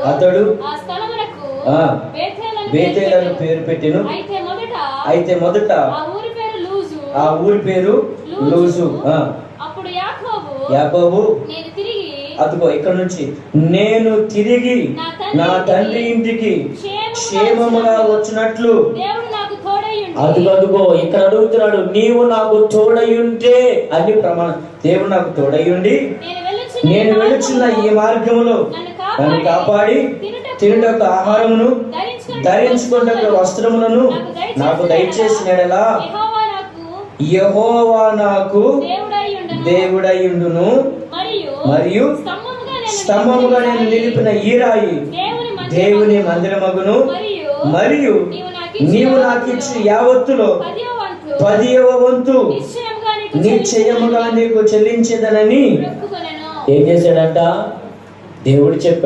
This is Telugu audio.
అతడు ఆ స్థలమునకు బేతేలను పేరు పెట్టెను. అయితే మొదట ఆ ఊరి పేరు లూజు. అప్పుడు యాకోబు అదిగో ఇక్కడ నుంచి నేను తిరిగి నా తండ్రి ఇంటికి క్షేమముగా వచ్చినట్లు అదుగో ఇక్కడ అడుగుతున్నాడు, నీవు నాకు తోడయుంటే అని ప్రమాణం. దేవుడు నాకు తోడయుండి నేను వెళుచున్న ఈ మార్గములో నన్ను కాపాడి తినుటకు ఆహారమును ధరించుకున్నట్టు వస్త్రములను నాకు దయచేసినడలా యెహోవా నాకు దేవుడయుండును. మరియు స్తంభముగా నేను నిలిపిన ఈ రాయి దేవుని మందిరమగును. మరియు నీవు నాకు ఇచ్చిన యావత్తులో 10వ వంతు నిశ్చయముగా నీకు చెల్లించేదనని ఏం చేశాడంట? దేవుడు చెప్పాడు.